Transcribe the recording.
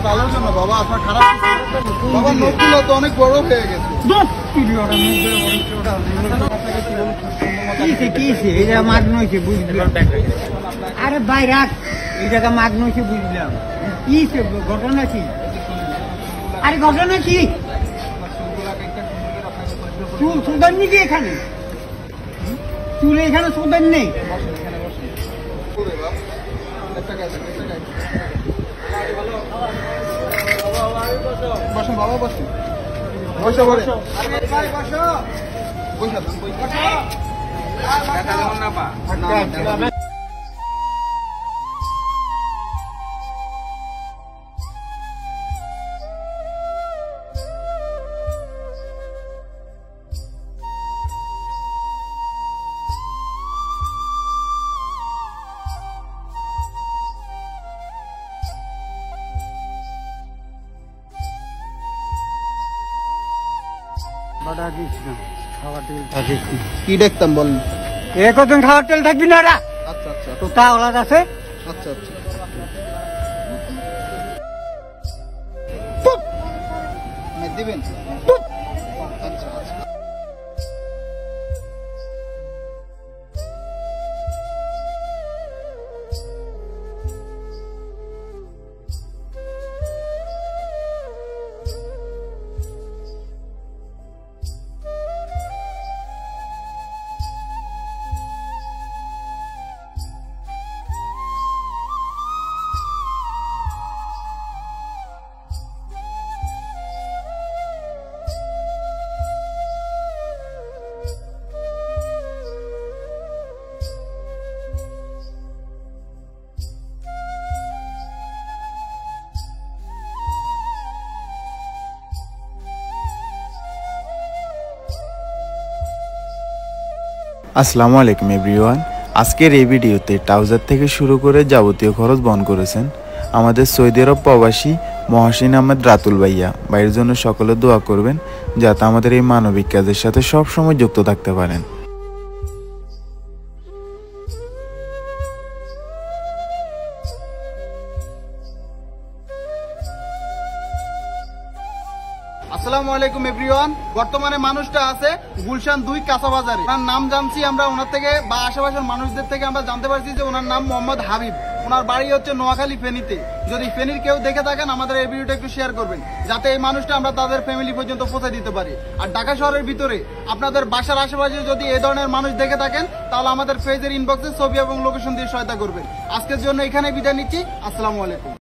ভালোর জন্য বাবা, আপনার খারাপ বাবা নখগুলো তো অনেক বড় হয়ে গেছে। আরে ভাই রাখ, এই জায়গা মাগ নইছে বুঝলাম। কি ঘটনা কি? আরে ঘটনা কি? চুল সুদান নাকি এখানে? চুলে এখানে সুদান নেই? বসুন বাবা, বসুন। বসো বসো। কি দেখতাম বলেন? কতদিন খাওয়ার তেল থাকবি না? আচ্ছা আচ্ছা, তো তা ওলাদ আছে। আচ্ছা আচ্ছা, দিবেন। আচ্ছা আচ্ছা, আসসালামু আলাইকুম এভরিওয়ান। আজকের এই ভিডিওতে ট্রাউজার থেকে শুরু করে যাবতীয় খরচ বহন করেছেন আমাদের সৌদি আরব প্রবাসী মহসিন আহমেদ রাতুল ভাইয়া। ভাইয়ের জন্য সকলে দোয়া করবেন যাতে আমাদের এই মানবিক কাজের সাথে সবসময় যুক্ত থাকতে পারেন। আসসালামু আলাইকুম এভরিওয়ান। বর্তমানে মানুষটা আছে গুলশান 2 কাঁচা বাজারে। ওনার নাম জানছি আমরা ওনার থেকে বা আশেপাশের মানুষদের থেকে আমরা জানতে পারছি যে ওনার নাম মোহাম্মদ হাবিব। ওনার বাড়ি হচ্ছে নোয়াখালী ফেনীতে। যদি ফেনীর কেউ দেখে থাকেন আমাদের এই ভিডিওটা একটু শেয়ার করবেন যাতে এই মানুষটা আমরা তাদের ফ্যামিলি পর্যন্ত পৌঁছে দিতে পারি। আর ঢাকা শহরের ভিতরে আপনাদের বাসার আশেপাশে যদি এই ধরনের মানুষ দেখে থাকেন তাহলে আমাদের পেজের ইনবক্সে ছবি এবং লোকেশন দিয়ে সহায়তা করবেন। আজকের জন্য এখানে বিদায় নিচ্ছি। আসসালামু আলাইকুম।